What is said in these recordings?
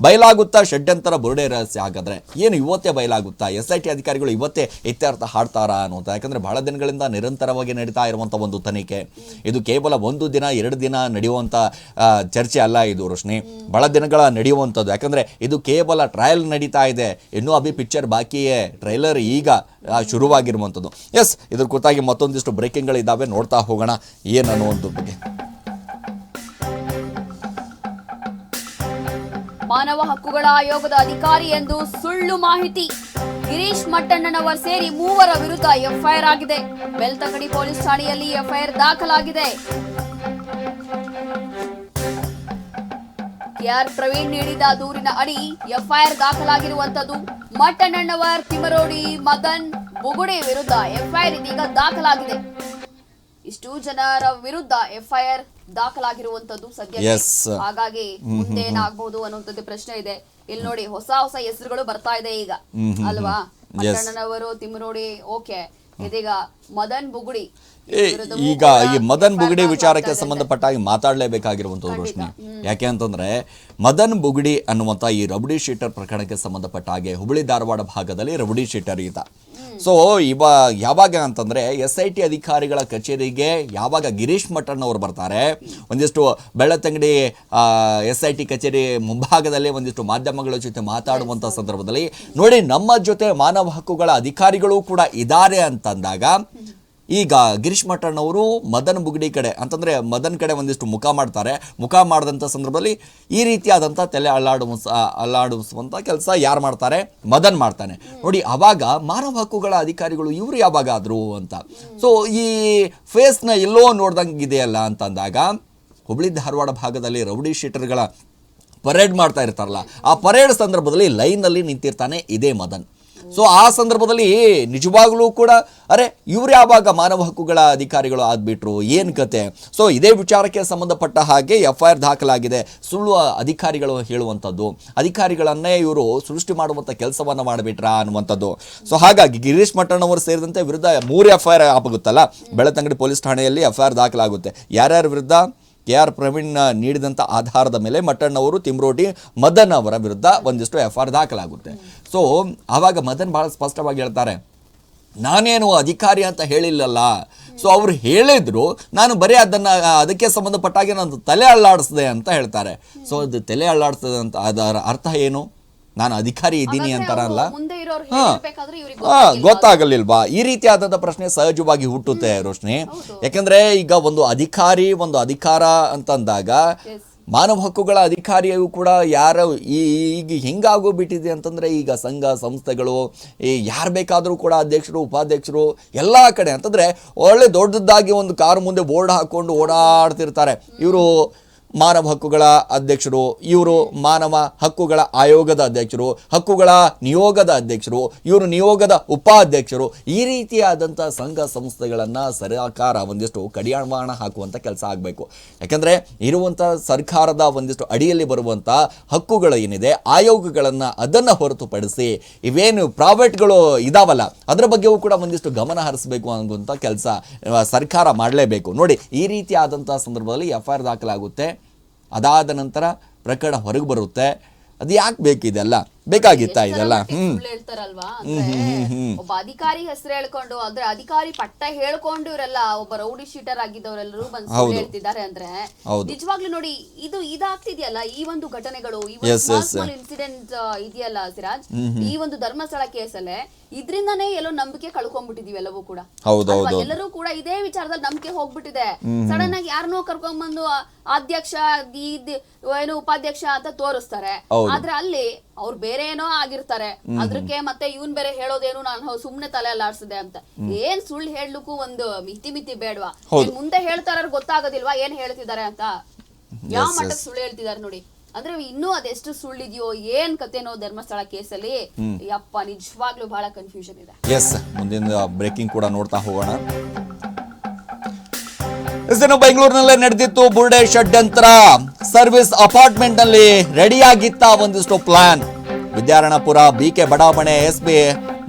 ಬಯಲಾಗುತ್ತಾ ಷಡ್ಯಂತರ ಬುರುಡೆ ರಹಸ್ಯ. ಹಾಗಾದ್ರೆ ಏನು ಇವತ್ತೇ ಬಯಲಾಗುತ್ತಾ? SIT ಅಧಿಕಾರಿಗಳು ಇವತ್ತೇ ಇತ್ಯರ್ಥ ಹಾಡ್ತಾರಾ ಅನ್ನುವಂಥ, ಯಾಕಂದ್ರೆ ಬಹಳ ದಿನಗಳಿಂದ ನಿರಂತರವಾಗಿ ನಡೀತಾ ಇರುವಂಥ ಒಂದು ತನಿಖೆ ಇದು. ಕೇವಲ ಒಂದು ದಿನ 2 ದಿನ ನಡೆಯುವಂಥ ಚರ್ಚೆ ಅಲ್ಲ ಇದು ರೋಶ್ನಿ, ಬಹಳ ದಿನಗಳ ನಡೆಯುವಂಥದ್ದು. ಯಾಕಂದ್ರೆ ಇದು ಕೇವಲ ಟ್ರಯಲ್ ನಡೀತಾ ಇದೆ, ಇನ್ನೂ ಅಭಿ ಪಿಕ್ಚರ್ ಬಾಕಿಯೇ, ಟ್ರೈಲರ್ ಈಗ ಶುರುವಾಗಿರುವಂಥದ್ದು. ಎಸ್, ಇದ್ರ ಕುರಿತಾಗಿ ಮತ್ತೊಂದಿಷ್ಟು ಬ್ರೇಕಿಂಗ್ಗಳಿದ್ದಾವೆ, ನೋಡ್ತಾ ಹೋಗೋಣ ಏನನ್ನುವಂಥ ಬಗ್ಗೆ. ಮಾನವ ಹಕ್ಕುಗಳ ಆಯೋಗದ ಅಧಿಕಾರಿ ಎಂದು ಸುಳ್ಳು ಮಾಹಿತಿ. ಗಿರೀಶ್ ಮಟ್ಟಣ್ಣನವರ್ ಸೇರಿ 3 ವಿರುದ್ಧ ಎಫ್ಐಆರ್ ಆಗಿದೆ. ಬೆಳ್ತಂಗಡಿ ಪೊಲೀಸ್ ಠಾಣೆಯಲ್ಲಿ ಎಫ್ಐಆರ್ ದಾಖಲಾಗಿದೆ. ಕೆಆರ್ ಪ್ರವೀಣ್ ನೀಡಿದ ದೂರಿನ ಅಡಿ ಎಫ್ಐಆರ್ ದಾಖಲಾಗಿರುವಂತದ್ದು. ಮಟ್ಟಣ್ಣನವರ್, ತಿಮರೋಡಿ, ಮದನ್ ಬುಗುಡಿ ವಿರುದ್ಧ ಎಫ್ಐಆರ್ ಇದೀಗ ದಾಖಲಾಗಿದೆ. ಇಷ್ಟು ಜನರ ವಿರುದ್ಧ ಎಫ್ಐಆರ್ ದಾಖಲಾಗಿರುವಂತದ್ದು ಸದ್ಯ. ಹಾಗಾಗಿ ಮುಂದೇನಾಗಬಹುದು ಅನ್ನುವಂಥದ್ದು ಪ್ರಶ್ನೆ ಇದೆ. ಇಲ್ಲಿ ನೋಡಿ, ಹೊಸ ಹೆಸರುಗಳು ಬರ್ತಾ ಇದೆ ಈಗ ಅಲ್ವಾ? ಮಟ್ಟಣ್ಣನವರು, ತಿಮರೋಡಿ, ಓಕೆ, ಇದೀಗ ಮದನ್ ಬುಗುಡಿ. ಈಗ ಈ ಮದನ್ ಬುಗುಡಿ ವಿಚಾರಕ್ಕೆ ಸಂಬಂಧಪಟ್ಟಾಗಿ ಮಾತಾಡಲೇಬೇಕಾಗಿರುವಂಥದ್ದು ರೋಶ್ನಿ. ಯಾಕೆ ಅಂತಂದ್ರೆ ಮದನ್ ಬುಗುಡಿ ಅನ್ನುವಂಥ ಈ ರೌಡಿ ಶೀಟರ್ ಪ್ರಕರಣಕ್ಕೆ ಸಂಬಂಧಪಟ್ಟ ಹಾಗೆ ಹುಬ್ಬಳ್ಳಿ ಧಾರವಾಡ ಭಾಗದಲ್ಲಿ ರೌಡಿ ಶೀಟರ್ ಈತ. ಸೊ ಯಾವಾಗ ಅಂತಂದ್ರೆ SIT ಅಧಿಕಾರಿಗಳ ಕಚೇರಿಗೆ ಯಾವಾಗ ಗಿರೀಶ್ ಮಟ್ಟಣ್ಣವರು ಬರ್ತಾರೆ, ಒಂದಿಷ್ಟು ಬೆಳ್ತಂಗಡಿ SIT ಕಚೇರಿ ಮುಂಭಾಗದಲ್ಲೇ ಒಂದಿಷ್ಟು ಮಾಧ್ಯಮಗಳ ಜೊತೆ ಮಾತಾಡುವಂಥ ಸಂದರ್ಭದಲ್ಲಿ ನೋಡಿ, ನಮ್ಮ ಜೊತೆ ಮಾನವ ಹಕ್ಕುಗಳ ಅಧಿಕಾರಿಗಳು ಕೂಡ ಇದ್ದಾರೆ ಅಂತಂದಾಗ ಈಗ ಗಿರೀಶ್ ಮಟ್ಟಣ್ಣವರು ಮದನ್ ಬುಗುಡಿ ಕಡೆ ಅಂತಂದರೆ ಮದನ್ ಕಡೆ ಒಂದಿಷ್ಟು ಮುಖ ಮಾಡ್ತಾರೆ. ಮುಖ ಮಾಡಿದಂಥ ಸಂದರ್ಭದಲ್ಲಿ ಈ ರೀತಿಯಾದಂಥ ತಲೆ ಅಲ್ಲಾಡಿಸುವಂಥ ಕೆಲಸ ಯಾರು ಮಾಡ್ತಾರೆ? ಮದನ್ ಮಾಡ್ತಾನೆ. ನೋಡಿ, ಆವಾಗ ಮಾನವ ಹಕ್ಕುಗಳ ಅಧಿಕಾರಿಗಳು ಇವರು ಯಾವಾಗ ಆದರು ಅಂತ. ಸೊ ಈ ಫೇಸ್ನ ಎಲ್ಲೋ ನೋಡ್ದಂಗಿದೆಯಲ್ಲ ಅಂತಂದಾಗ ಹುಬ್ಬಳ್ಳಿ ಧಾರವಾಡ ಭಾಗದಲ್ಲಿ ರೌಡಿ ಶೀಟರ್ಗಳ ಪರೇಡ್ ಮಾಡ್ತಾ ಇರ್ತಾರಲ್ಲ, ಆ ಪರೇಡ್ ಸಂದರ್ಭದಲ್ಲಿ ಲೈನಲ್ಲಿ ನಿಂತಿರ್ತಾನೆ ಇದೇ ಮದನ್. ಸೊ ಆ ಸಂದರ್ಭದಲ್ಲಿ ನಿಜವಾಗ್ಲೂ ಕೂಡ ಅರೆ ಇವ್ರು ಯಾವಾಗ ಮಾನವ ಹಕ್ಕುಗಳ ಅಧಿಕಾರಿಗಳು ಆಗ್ಬಿಟ್ರು, ಏನು ಕತೆ? ಸೊ ಇದೇ ವಿಚಾರಕ್ಕೆ ಸಂಬಂಧಪಟ್ಟ ಹಾಗೆ FIR ದಾಖಲಾಗಿದೆ. ಸುಳ್ಳು ಅಧಿಕಾರಿಗಳು ಹೇಳುವಂಥದ್ದು, ಅಧಿಕಾರಿಗಳನ್ನೇ ಇವರು ಸೃಷ್ಟಿ ಮಾಡುವಂಥ ಕೆಲಸವನ್ನು ಮಾಡಿಬಿಟ್ರಾ ಅನ್ನುವಂಥದ್ದು. ಸೊ ಹಾಗಾಗಿ ಗಿರೀಶ್ ಮಟ್ಟಣ್ಣವರು ಸೇರಿದಂತೆ ವಿರುದ್ಧ 3 FIR ಆಗುತ್ತಲ್ಲ, ಬೆಳ್ತಂಗಡಿ ಪೊಲೀಸ್ ಠಾಣೆಯಲ್ಲಿ FIR ದಾಖಲಾಗುತ್ತೆ. ಯಾರ್ಯಾರ ವಿರುದ್ಧ? KR ಪ್ರವೀಣ್ ನೀಡಿದಂಥ ಆಧಾರದ ಮೇಲೆ ಮಟ್ಟಣ್ಣವರು, ತಿಮ್ರೋಟಿ, ಮದನ್ ಅವರ ವಿರುದ್ಧ ಒಂದಿಷ್ಟು FIR ದಾಖಲಾಗುತ್ತೆ. ಸೊ ಆವಾಗ ಮದನ್ ಭಾಳ ಸ್ಪಷ್ಟವಾಗಿ ಹೇಳ್ತಾರೆ, ನಾನೇನು ಅಧಿಕಾರಿ ಅಂತ ಹೇಳಿಲ್ಲಲ್ಲ. ಸೊ ಅವ್ರು ಹೇಳಿದ್ರು, ನಾನು ಬರೀ ಅದಕ್ಕೆ ಸಂಬಂಧಪಟ್ಟಾಗೆ ನಾನು ತಲೆ ಅಲ್ಲಾಡಿಸಿದೆ ಅಂತ ಹೇಳ್ತಾರೆ. ಸೊ ಅದು ತಲೆ ಅಲ್ಲಾಡಿಸ್ತದೆ ಅಂತ ಅದರ ಅರ್ಥ ಏನು? ನಾನು ಅಧಿಕಾರಿ ಇದ್ದೀನಿ ಅಂತಾರಲ್ಲ, ಗೊತ್ತಾಗಲಿಲ್ವಾ? ಈ ರೀತಿಯಾದಂಥ ಪ್ರಶ್ನೆ ಸಹಜವಾಗಿ ಹುಟ್ಟುತ್ತೆ ರೋಶ್ನಿ. ಯಾಕಂದ್ರೆ ಈಗ ಒಂದು ಅಧಿಕಾರಿ, ಒಂದು ಅಧಿಕಾರ ಅಂತಂದಾಗ ಮಾನವ ಹಕ್ಕುಗಳ ಅಧಿಕಾರಿಯೂ ಕೂಡ ಯಾರು ಈಗ ಹೆಂಗಾಗೋಗ್ಬಿಟ್ಟಿದೆ ಅಂತಂದರೆ, ಈಗ ಸಂಘ ಸಂಸ್ಥೆಗಳು ಯಾರು ಬೇಕಾದರೂ ಕೂಡ ಅಧ್ಯಕ್ಷರು, ಉಪಾಧ್ಯಕ್ಷರು ಎಲ್ಲ ಕಡೆ ಅಂತಂದರೆ ಒಳ್ಳೆ ದೊಡ್ಡದಾಗಿ ಒಂದು ಕಾರು ಮುಂದೆ ಬೋರ್ಡ್ ಹಾಕ್ಕೊಂಡು ಓಡಾಡ್ತಿರ್ತಾರೆ. ಇವರು ಮಾನವ ಹಕ್ಕುಗಳ ಅಧ್ಯಕ್ಷರು, ಇವರು ಮಾನವ ಹಕ್ಕುಗಳ ಆಯೋಗದ ಅಧ್ಯಕ್ಷರು, ಹಕ್ಕುಗಳ ನಿಯೋಗದ ಅಧ್ಯಕ್ಷರು, ಇವರು ನಿಯೋಗದ ಉಪಾಧ್ಯಕ್ಷರು. ಈ ರೀತಿಯಾದಂಥ ಸಂಘ ಸಂಸ್ಥೆಗಳನ್ನು ಸರ್ಕಾರ ಒಂದಿಷ್ಟು ಕಡಿವಾಣ ಹಾಕುವಂಥ ಕೆಲಸ ಆಗಬೇಕು. ಯಾಕಂದರೆ ಇರುವಂಥ ಸರ್ಕಾರದ ಒಂದಿಷ್ಟು ಅಡಿಯಲ್ಲಿ ಬರುವಂಥ ಹಕ್ಕುಗಳು ಏನಿದೆ, ಆಯೋಗಗಳನ್ನು ಅದನ್ನು ಹೊರತುಪಡಿಸಿ ಇವೇನು ಪ್ರೈವೇಟ್ಗಳು ಇದಾವಲ್ಲ ಅದರ ಬಗ್ಗೆಯೂ ಕೂಡ ಒಂದಿಷ್ಟು ಗಮನ ಹರಿಸಬೇಕು ಅನ್ನುವಂಥ ಕೆಲಸ ಸರ್ಕಾರ ಮಾಡಲೇಬೇಕು. ನೋಡಿ, ಈ ರೀತಿಯಾದಂಥ ಸಂದರ್ಭದಲ್ಲಿ FIR ದಾಖಲಾಗುತ್ತೆ. ಅದಾದ ನಂತರ ಪ್ರಕರಣ ಹೊರಗೆ ಬರುತ್ತೆ. ಅದು ಯಾಕೆ ಬೇಕಿದೆಲ್ಲ? ಬೇಕಾಗಿತ್ತಾ ಇದೆಲ್ಲ? ಹೇಳ್ತಾರಲ್ವಾ, ಒಬ್ಬ ಅಧಿಕಾರಿ ಹೆಸರು ಹೇಳ್ಕೊಂಡು, ಅಂದ್ರೆ ಅಧಿಕಾರಿ ಪಟ್ಟ ಹೇಳ್ಕೊಂಡು ಇವರೆಲ್ಲ ಒಬ್ಬ ರೌಡಿ ಶೀಟರ್ ಆಗಿದ್ದವರೆಲ್ಲರೂ ಬಂದು ಹೇಳ್ತಿದ್ದಾರೆ ಅಂದ್ರೆ ನಿಜವಾಗ್ಲೂ ನೋಡಿ, ಇದಾಗ್ತಿದೆಯಲ್ಲ ಈ ಒಂದು ಘಟನೆಗಳು, ಈ ಒಂದು ಇನ್ಸಿಡೆಂಟ್ ಇದೆಯಲ್ಲ ಸಿರಾಜ್, ಈ ಒಂದು ಧರ್ಮಸ್ಥಳ ಕೇಸಲ್ಲೇ ಇದ್ರಿಂದಾನೇ ಎಲ್ಲೋ ನಂಬಿಕೆ ಕಳ್ಕೊಂಡ್ಬಿಟ್ಟಿದೀವಿ ಎಲ್ಲವೂ ಕೂಡ. ಎಲ್ಲರೂ ಕೂಡ ಇದೇ ವಿಚಾರದಲ್ಲಿ ನಂಬಿಕೆ ಹೋಗ್ಬಿಟ್ಟಿದೆ. ಸಡನ್ ಆಗಿ ಯಾರನ್ನೋ ಕರ್ಕೊಂಡ್ಬಂದು ಅಧ್ಯಕ್ಷ, ಏನು ಉಪಾಧ್ಯಕ್ಷ ಅಂತ ತೋರಿಸ್ತಾರೆ. ಆದ್ರೆ ಅಲ್ಲಿ ಅವ್ರು ಬೇರೆ ಏನೋ ಆಗಿರ್ತಾರೆ. ಅದ್ರಕ್ಕೆ ಮತ್ತೆ ಇವನ್ ಬೇರೆ ಹೇಳೋದೇನು ನಾನು ಸುಮ್ನೆ ತಲೆ ಅಲ್ಲಾಡ್ಸಿದೆ ಅಂತ. ಏನ್ ಸುಳ್ಳು ಹೇಳಲಿಕ್ಕೂ ಒಂದು ಮಿತಿ ಬೇಡವಾ? ಮುಂದೆ ಹೇಳ್ತಾರ ಗೊತ್ತಾಗೋದಿಲ್ವಾ ಏನ್ ಹೇಳ್ತಿದ್ದಾರೆ ಅಂತ? ಯಾವ ಮಟ್ಟಕ್ಕೆ ಸುಳ್ಳು ಹೇಳ್ತಿದಾರೆ ನೋಡಿ. ಅಂದ್ರೆ ಇನ್ನೂ ಅದೆಷ್ಟು ಸುಳ್ಳಿದೆಯೋ ಏನ್ ಕತೆನೋ ಧರ್ಮಸ್ಥಳ ಕೇಸಲ್ಲಿ. ಯಪ್ಪ, ನಿಜವಾಗ್ಲೂ ಬಹಳ ಕನ್ಫ್ಯೂಷನ್ ಇದೆ. ಎಸ್, ಮುಂದಿನ ಬ್ರೇಕಿಂಗ್ ಕೂಡ ನೋಡ್ತಾ ಹೋಗೋಣ. ಬೆಂಗಳೂರಿನಲ್ಲೇ ನಡೆದಿತ್ತು ಬುರುಡೆ ಷಡ್ಯಂತ್ರ. ಸರ್ವಿಸ್ ಅಪಾರ್ಟ್ಮೆಂಟ್ ನಲ್ಲಿ ರೆಡಿಯಾಗಿತ್ತ ಒಂದಿಷ್ಟು ಪ್ಲಾನ್. ವಿದ್ಯಾರಣ್ಯಪುರ BK ಬಡಾವಣೆ SB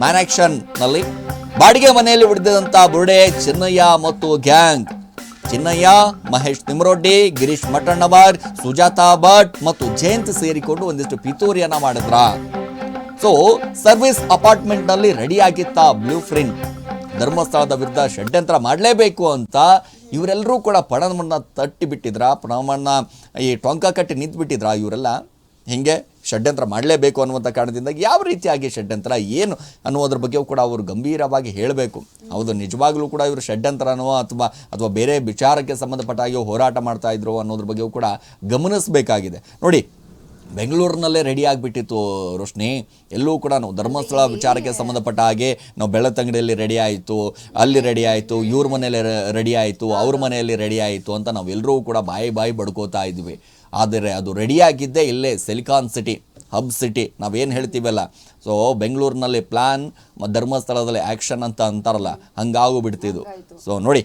ಮ್ಯಾನ್ಯಾಕ್ಷನ್ ನಲ್ಲಿ ಬಾಡಿಗೆ ಮನೆಯಲ್ಲಿ ಉಳಿದಂತ ಬುರುಡೆ, ಚಿನ್ನಯ್ಯ ಮತ್ತು ಗ್ಯಾಂಗ್ ಚಿನ್ನಯ್ಯ, ಮಹೇಶ್ ತಿಮ್ರೋಡಿ, ಗಿರೀಶ್ ಮಠಣ್ಣವರ್, ಸುಜಾತಾ ಭಟ್ ಮತ್ತು ಜಯಂತ್ ಸೇರಿಕೊಂಡು ಒಂದಿಷ್ಟು ಪಿತೂರಿಯನ್ನ ಮಾಡಿದ್ರ. ಸೊ ಸರ್ವಿಸ್ ಅಪಾರ್ಟ್ಮೆಂಟ್ ನಲ್ಲಿ ರೆಡಿ ಆಗಿತ್ತ ಬ್ಲೂ ಪ್ರಿಂಟ್. ಧರ್ಮಸ್ಥಳದ ವಿರುದ್ಧ ಷಡ್ಯಂತ್ರ ಮಾಡಲೇಬೇಕು ಅಂತ ಇವರೆಲ್ಲರೂ ಕೂಡ ಪಣವನ್ನ ತಟ್ಟಿ ಬಿಟ್ಟಿದ್ರ, ಪಣವನ್ನ ಈ ಟೊಂಕ ಕಟ್ಟಿ ನಿಂತು ಬಿಟ್ಟಿದ್ರ. ಇವರೆಲ್ಲ ಹಿಂಗೆ ಷಡ್ಯಂತ್ರ ಮಾಡಲೇಬೇಕು ಅನ್ನುವಂಥ ಕಾರಣದಿಂದ ಯಾವ ರೀತಿಯಾಗಿ ಷಡ್ಯಂತ್ರ ಏನು ಅನ್ನೋದ್ರ ಬಗ್ಗೆಯೂ ಕೂಡ ಅವರು ಗಂಭೀರವಾಗಿ ಹೇಳಬೇಕು. ಹೌದು, ನಿಜವಾಗ್ಲೂ ಕೂಡ ಇವರು ಷಡ್ಯಂತ್ರನೋ ಅಥವಾ ಬೇರೆ ವಿಚಾರಕ್ಕೆ ಸಂಬಂಧಪಟ್ಟ ಹಾಗೆ ಹೋರಾಟ ಮಾಡ್ತಾ ಇದ್ರು ಅನ್ನೋದ್ರ ಬಗ್ಗೆಯೂ ಕೂಡ ಗಮನಿಸಬೇಕಾಗಿದೆ. ನೋಡಿ, ಬೆಂಗಳೂರಿನಲ್ಲೇ ರೆಡಿ ಆಗಿಬಿಟ್ಟಿತ್ತು ರೋಶ್ನಿ. ಎಲ್ಲೂ ಕೂಡ ನಾವು ಧರ್ಮಸ್ಥಳ ವಿಚಾರಕ್ಕೆ ಸಂಬಂಧಪಟ್ಟ ಹಾಗೆ ನಾವು ಬೆಳ್ಳತಂಗಡಿಯಲ್ಲಿ ರೆಡಿ ಆಯಿತು, ಅಲ್ಲಿ ರೆಡಿ ಆಯಿತು, ಇವ್ರ ಮನೆಯಲ್ಲಿ ರೆಡಿ ಆಯಿತು, ಅವ್ರ ಮನೆಯಲ್ಲಿ ರೆಡಿ ಆಯಿತು ಅಂತ ನಾವೆಲ್ಲರೂ ಕೂಡ ಬಾಯಿ ಬಡ್ಕೋತಾ ಇದ್ವಿ. ಆದರೆ ಅದು ರೆಡಿಯಾಗಿದ್ದೇ ಇಲ್ಲೇ ಸಿಲಿಕಾನ್ ಸಿಟಿ, ಹಬ್ ಸಿಟಿ ನಾವೇನು ಹೇಳ್ತೀವಲ್ಲ. ಸೊ ಬೆಂಗಳೂರಿನಲ್ಲಿ ಪ್ಲಾನ್, ಧರ್ಮಸ್ಥಳದಲ್ಲಿ ಆ್ಯಕ್ಷನ್ ಅಂತ ಅಂತಾರಲ್ಲ, ಹಂಗಾಗೋಗ್ಬಿಡ್ತಿದ್ದು. ಸೊ ನೋಡಿ,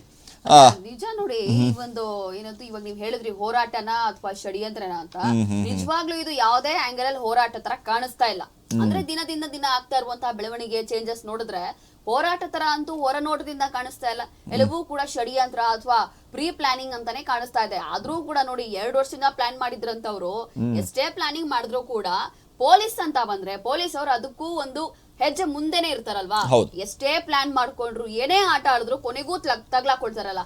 ನಿಜ ನೋಡಿ, ಈ ಒಂದು ಏನಂತ ಇವಾಗ ನೀವ್ ಹೇಳಿದ್ರಿ ಹೋರಾಟನ ಅಥವಾ ಷಡ್ಯಂತ್ರನ ಅಂತ, ನಿಜವಾಗ್ಲೂ ಇದು ಯಾವುದೇ ಆಂಗಲ್ ಅಲ್ಲಿ ಹೋರಾಟ ತರ ಕಾಣಿಸ್ತಾ ಇಲ್ಲ. ಅಂದ್ರೆ ದಿನ ಆಗ್ತಾ ಇರುವಂತಹ ಬೆಳವಣಿಗೆ ಚೇಂಜಸ್ ನೋಡಿದ್ರೆ ಹೋರಾಟ ತರ ಅಂತೂ ಹೊರ ನೋಟದಿಂದ ಕಾಣಿಸ್ತಾ ಇಲ್ಲ. ಎಲ್ಲವೂ ಕೂಡ ಷಡ್ಯಂತ್ರ ಅಥವಾ ಪ್ರೀ ಪ್ಲಾನಿಂಗ್ ಅಂತಾನೆ ಕಾಣಿಸ್ತಾ ಇದೆ. ಆದ್ರೂ ಕೂಡ ನೋಡಿ, 2 ವರ್ಷದಿಂದ ಪ್ಲಾನ್ ಮಾಡಿದ್ರಂತವ್ರು ಎಷ್ಟೇ ಪ್ಲಾನಿಂಗ್ ಮಾಡಿದ್ರು ಕೂಡ ಪೊಲೀಸ್ ಅಂತ ಬಂದ್ರೆ ಪೊಲೀಸ್ ಅವರು ಅದಕ್ಕೂ ಒಂದು ಹೆಜ್ಜೆ ಮುಂದೆನೆ ಇರ್ತಾರಲ್ವಾ. ಎಷ್ಟೇ ಪ್ಲಾನ್ ಮಾಡ್ಕೊಂಡ್ರು, ಏನೇ ಆಟ ಆಡಿದ್ರು ಕೊನೆಗೂ ತಗ್ಲಾಕೊಳ್ತಾರಲ್ಲ.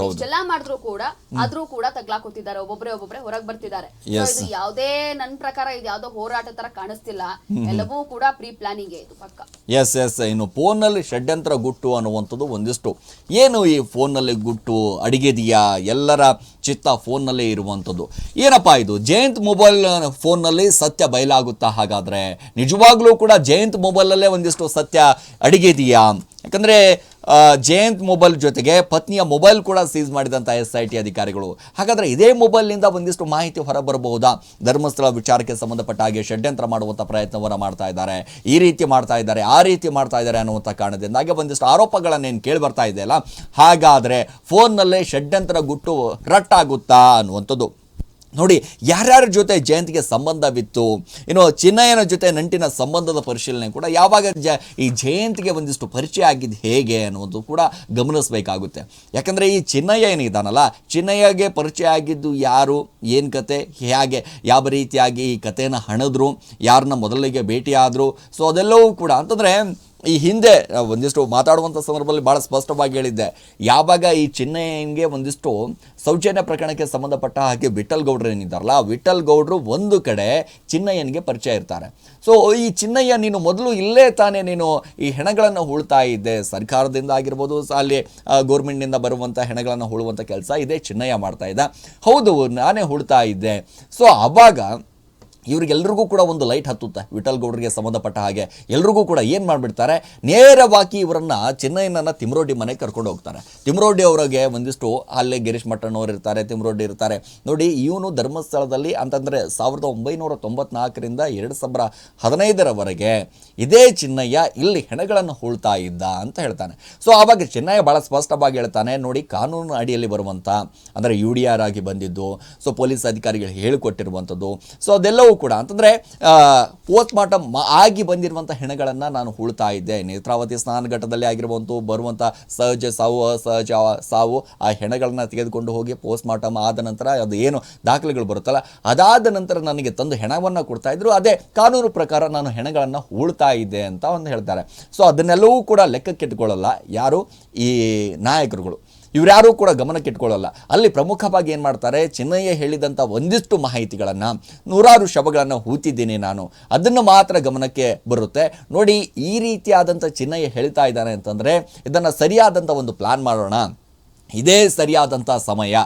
ಇಷ್ಟೆಲ್ಲಾ ಮಾಡಿದ್ರು ಕೂಡ ಆದ್ರೂ ಕೂಡ ತಗ್ಲಾಕೊತಿದ್ದಾರೆ, ಒಬ್ಬೊಬ್ರೆ ಹೊರಗ್ ಬರ್ತಿದ್ದಾರೆ. ಇದು ಯಾವುದೇ ನನ್ನ ಪ್ರಕಾರ ಇದು ಯಾವ್ದೋ ಹೋರಾಟ ತರ ಕಾಣಿಸ್ತಿಲ್ಲ, ಎಲ್ಲವೂ ಕೂಡ ಪ್ರೀ ಪ್ಲಾನಿಂಗ್ ಇದು ಪಕ್ಕ. ಎಸ್. ಇನ್ನು ಫೋನ್ ನಲ್ಲಿ ಷಡ್ಯಂತ್ರ ಗುಟ್ಟು ಅನ್ನುವಂಥದ್ದು ಒಂದಿಷ್ಟು. ಏನು ಈ ಫೋನ್ ನಲ್ಲಿ ಗುಟ್ಟು ಅಡಿಗೆದಿಯಾ? ಎಲ್ಲರ ಚಿತ್ತ ಫೋನ್ ನಲ್ಲೇ ಇರುವಂಥದ್ದು. ಏನಪ್ಪಾ ಇದು? ಜಯಂತ್ ಮೊಬೈಲ್ ಫೋನ್ ನಲ್ಲಿ ಸತ್ಯ ಬಯಲಾಗುತ್ತಾ? ಹಾಗಾದ್ರೆ ನಿಜವಾಗ್ಲೂ ಕೂಡ ಜಯಂತ್ ಮೊಬೈಲ್ ಅಲ್ಲೇ ಒಂದಿಷ್ಟು ಸತ್ಯ ಅಡಿಗೆದಿಯಾ? ಯಾಕಂದ್ರೆ ಜಯಂತ್ ಮೊಬೈಲ್ ಜೊತೆಗೆ ಪತ್ನಿಯ ಮೊಬೈಲ್ ಕೂಡ ಸೀಸ್ ಮಾಡಿದಂಥ SIT ಅಧಿಕಾರಿಗಳು. ಹಾಗಾದ್ರೆ ಇದೇ ಮೊಬೈಲ್ನಿಂದ ಒಂದಿಷ್ಟು ಮಾಹಿತಿ ಹೊರಬರಬಹುದಾ? ಧರ್ಮಸ್ಥಳ ವಿಚಾರಕ್ಕೆ ಸಂಬಂಧಪಟ್ಟ ಹಾಗೆ ಷಡ್ಯಂತ್ರ ಮಾಡುವಂಥ ಪ್ರಯತ್ನವನ್ನು ಮಾಡ್ತಾ ಇದ್ದಾರೆ, ಈ ರೀತಿ ಮಾಡ್ತಾ ಇದ್ದಾರೆ, ಆ ರೀತಿ ಮಾಡ್ತಾ ಇದ್ದಾರೆ ಅನ್ನುವಂಥ ಕಾರಣದಿಂದ ಹಾಗೆ ಒಂದಿಷ್ಟು ಆರೋಪಗಳನ್ನೇನು ಕೇಳಿ ಬರ್ತಾ ಇದೆಯಲ್ಲ. ಹಾಗಾದ್ರೆ ಫೋನ್ನಲ್ಲೇ ಷಡ್ಯಂತ್ರ ಗುಟ್ಟು ರಟ್ಟಾಗುತ್ತಾ ಅನ್ನುವಂಥದ್ದು. ನೋಡಿ, ಯಾರ್ಯಾರ ಜೊತೆ ಜಯಂತ್ಗೆ ಸಂಬಂಧವಿತ್ತು, ಇನ್ನು ಚಿನ್ನಯ್ಯನ ಜೊತೆ ನಂಟಿನ ಸಂಬಂಧದ ಪರಿಶೀಲನೆ ಕೂಡ ಯಾವಾಗ ಈ ಜಯಂತ್ಗೆ ಒಂದಿಷ್ಟು ಪರಿಚಯ ಆಗಿದ್ದು ಹೇಗೆ ಅನ್ನೋದು ಕೂಡ ಗಮನಿಸಬೇಕಾಗುತ್ತೆ. ಯಾಕಂದರೆ ಈ ಚಿನ್ನಯ್ಯ ಏನಿದ್ದಾನಲ್ಲ, ಚಿನ್ನಯ್ಯಗೆ ಪರಿಚಯ ಆಗಿದ್ದು ಯಾರು, ಏನು ಕತೆ, ಹೇಗೆ ಯಾವ ರೀತಿಯಾಗಿ ಈ ಕಥೆಯನ್ನು ಹಣಿದ್ರು, ಯಾರನ್ನ ಮೊದಲಿಗೆ ಭೇಟಿಯಾದರು, ಸೊ ಅದೆಲ್ಲವೂ ಕೂಡ ಅಂತಂದರೆ ಈ ಹಿಂದೆ ಒಂದಿಷ್ಟು ಮಾತಾಡುವಂಥ ಸಂದರ್ಭದಲ್ಲಿ ಭಾಳ ಸ್ಪಷ್ಟವಾಗಿ ಹೇಳಿದ್ದೆ. ಯಾವಾಗ ಈ ಚಿನ್ನಯ್ಯನಿಗೆ ಒಂದಿಷ್ಟು ಸೌಜನ್ಯ ಪ್ರಕರಣಕ್ಕೆ ಸಂಬಂಧಪಟ್ಟ ಹಾಗೆ ವಿಠಲ್ ಗೌಡ್ರು ಏನಿದ್ದಾರಲ್ಲ, ವಿಠಲ್ ಗೌಡ್ರು ಒಂದು ಕಡೆ ಚಿನ್ನಯ್ಯನಿಗೆ ಪರಿಚಯ ಇರ್ತಾರೆ. ಸೊ ಈ ಚಿನ್ನಯ್ಯ, ನೀನು ಮೊದಲು ಇಲ್ಲೇ ತಾನೇ ನೀನು ಈ ಹೆಣಗಳನ್ನು ಹೂಳ್ತಾ ಇದ್ದೆ, ಸರ್ಕಾರದಿಂದ ಆಗಿರ್ಬೋದು, ಅಲ್ಲಿ ಗೌರ್ಮೆಂಟ್ನಿಂದ ಬರುವಂಥ ಹೆಣಗಳನ್ನು ಹೂಳುವಂಥ ಕೆಲಸ ಇದೇ ಚಿನ್ನಯ್ಯ ಮಾಡ್ತಾ ಇದ್ದ. ಹೌದು, ನಾನೇ ಹೂಳ್ತಾ ಇದ್ದೆ. ಸೊ ಆವಾಗ ಇವ್ರಿಗೆಲ್ರಿಗೂ ಕೂಡ ಒಂದು ಲೈಟ್ ಹತ್ತುತ್ತೆ. ವಿಠಲ್ ಗೌಡ್ರಿಗೆ ಸಂಬಂಧಪಟ್ಟ ಹಾಗೆ ಎಲ್ರಿಗೂ ಕೂಡ ಏನು ಮಾಡಿಬಿಡ್ತಾರೆ, ನೇರವಾಗಿ ಇವರನ್ನು ಚಿನ್ನಯ್ಯನನ್ನು ತಿಮ್ರೋಡಿ ಮನೆಗೆ ಕರ್ಕೊಂಡು ಹೋಗ್ತಾರೆ. ತಿಮ್ರೋಡಿ ಅವರಿಗೆ ಒಂದಿಷ್ಟು ಅಲ್ಲೇ ಗಿರೀಶ್ ಮಠಣ್ಣವ್ರು ಇರ್ತಾರೆ, ತಿಮ್ರೋಡಿ ಇರ್ತಾರೆ. ನೋಡಿ, ಇವನು ಧರ್ಮಸ್ಥಳದಲ್ಲಿ ಅಂತಂದರೆ 1994ರಿಂದ 2015ರವರೆಗೆ ಇದೇ ಚಿನ್ನಯ್ಯ ಇಲ್ಲಿ ಹೆಣಗಳನ್ನು ಹೂಳ್ತಾ ಇದ್ದ ಅಂತ ಹೇಳ್ತಾನೆ. ಸೊ ಆವಾಗ ಚಿನ್ನಯ್ಯ ಭಾಳ ಸ್ಪಷ್ಟವಾಗಿ ಹೇಳ್ತಾನೆ, ನೋಡಿ, ಕಾನೂನು ಅಡಿಯಲ್ಲಿ ಬರುವಂಥ ಅಂದರೆ UDR ಆಗಿ ಬಂದಿದ್ದು, ಸೊ ಪೊಲೀಸ್ ಅಧಿಕಾರಿಗಳು ಹೇಳಿಕೊಟ್ಟಿರುವಂಥದ್ದು, ಸೊ ಅದೆಲ್ಲವೂ ಕೂಡ ಅಂತಂದರೆ ಪೋಸ್ಟ್ ಮಾರ್ಟಮ್ ಆಗಿ ಬಂದಿರುವಂಥ ಹೆಣಗಳನ್ನು ನಾನು ಹೂಳ್ತಾ ಇದ್ದೆ. ನೇತ್ರಾವತಿ ಸ್ನಾನಘಟ್ಟದಲ್ಲಿ ಆಗಿರುವಂಥ ಬರುವಂಥ ಸಹಜ ಸಾವು, ಅಸಹಜ ಸಾವು, ಆ ಹೆಣಗಳನ್ನು ತೆಗೆದುಕೊಂಡು ಹೋಗಿ ಪೋಸ್ಟ್ ಮಾರ್ಟಮ್ ಆದ ನಂತರ ಅದು ಏನು ದಾಖಲೆಗಳು ಬರುತ್ತಲ್ಲ, ಅದಾದ ನಂತರ ನನಗೆ ತಂದು ಹೆಣವನ್ನು ಕೊಡ್ತಾ ಇದ್ರು. ಅದೇ ಕಾನೂನು ಪ್ರಕಾರ ನಾನು ಹೆಣಗಳನ್ನು ಹೂಳ್ತಾ ಇದ್ದೆ ಅಂತ ಒಂದು ಹೇಳ್ತಾರೆ. ಸೊ ಅದನ್ನೆಲ್ಲವೂ ಕೂಡ ಲೆಕ್ಕಕ್ಕಿಟ್ಕೊಳ್ಳಲ್ಲ ಯಾರು, ಈ ನಾಯಕರುಗಳು. ಇವರ್ಯಾರೂ ಕೂಡ ಗಮನಕ್ಕಿಟ್ಕೊಳ್ಳಲ್ಲ. ಅಲ್ಲಿ ಪ್ರಮುಖವಾಗಿ ಏನು ಮಾಡ್ತಾರೆ, ಚಿನ್ನಯ್ಯ ಹೇಳಿದಂಥ ಒಂದಿಷ್ಟು ಮಾಹಿತಿಗಳನ್ನು, 100 ಶವಗಳನ್ನು ಹೂತಿದ್ದೀನಿ ನಾನು, ಅದನ್ನು ಮಾತ್ರ ಗಮನಕ್ಕೆ ಬರುತ್ತೆ. ನೋಡಿ, ಈ ರೀತಿಯಾದಂಥ ಚಿನ್ನಯ್ಯ ಹೇಳ್ತಾ ಇದ್ದಾನೆ ಅಂತಂದರೆ ಇದನ್ನು ಸರಿಯಾದಂಥ ಒಂದು ಪ್ಲಾನ್ ಮಾಡೋಣ, ಇದೇ ಸರಿಯಾದಂಥ ಸಮಯ.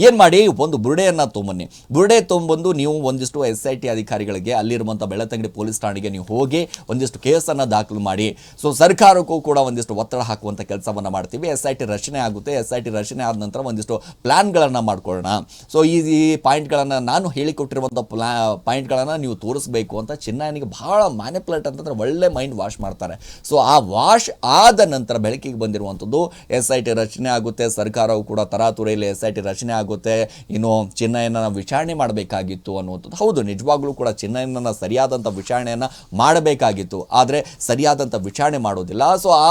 ಏನು ಮಾಡಿ, ಒಂದು ಬುರುಡೆಯನ್ನು ತೊಗೊಂಬನ್ನಿ, ಬುರುಡೆ ತೊಗೊಂಬಂದು ನೀವು ಒಂದಿಷ್ಟು SIT ಅಧಿಕಾರಿಗಳಿಗೆ ಅಲ್ಲಿರುವಂಥ ಬೆಳ್ಳತಂಗಡಿ ಪೊಲೀಸ್ ಠಾಣೆಗೆ ನೀವು ಹೋಗಿ ಒಂದಿಷ್ಟು ಕೇಸನ್ನು ದಾಖಲು ಮಾಡಿ. ಸೊ ಸರ್ಕಾರಕ್ಕೂ ಕೂಡ ಒಂದಿಷ್ಟು ಒತ್ತಡ ಹಾಕುವಂಥ ಕೆಲಸವನ್ನು ಮಾಡ್ತೀವಿ. SIT ರಚನೆ ಆಗುತ್ತೆ. SIT ರಚನೆ ಆದ ನಂತರ ಒಂದಿಷ್ಟು ಪ್ಲ್ಯಾನ್ಗಳನ್ನು ಮಾಡ್ಕೊಳ್ಳೋಣ. ಸೊ ಈ ಪಾಯಿಂಟ್ಗಳನ್ನು, ನಾನು ಹೇಳಿಕೊಟ್ಟಿರುವಂಥ ಪಾಯಿಂಟ್ಗಳನ್ನು ನೀವು ತೋರಿಸ್ಬೇಕು ಅಂತ ಚಿನ್ನಯ್ಯನಿಗೆ ಭಾಳ ಮ್ಯಾನಿಪುಲೇಟ್ ಅಂತಂದರೆ ಒಳ್ಳೆ ಮೈಂಡ್ ವಾಶ್ ಮಾಡ್ತಾರೆ. ಸೊ ಆ ವಾಶ್ ಆದ ನಂತರ ಬೆಳಕಿಗೆ ಬಂದಿರುವಂಥದ್ದು SIT ರಚನೆ ಆಗುತ್ತೆ, ಸರ್ಕಾರವು ಕೂಡ ತರಾತುರಿಯಲ್ಲಿ SIT ರಚನೆ ಆಗುತ್ತೆ. ಇನ್ನು ಚಿನ್ನಯ್ಯನ ವಿಚಾರಣೆ ಮಾಡಬೇಕಾಗಿತ್ತು ಅನ್ನುವಂಥದ್ದು. ಹೌದು, ನಿಜವಾಗ್ಲೂ ಕೂಡ ಚಿನ್ನಯ್ಯನ ಸರಿಯಾದಂಥ ವಿಚಾರಣೆಯನ್ನು ಮಾಡಬೇಕಾಗಿತ್ತು, ಆದರೆ ಸರಿಯಾದಂಥ ವಿಚಾರಣೆ ಮಾಡೋದಿಲ್ಲ. ಸೊ ಆ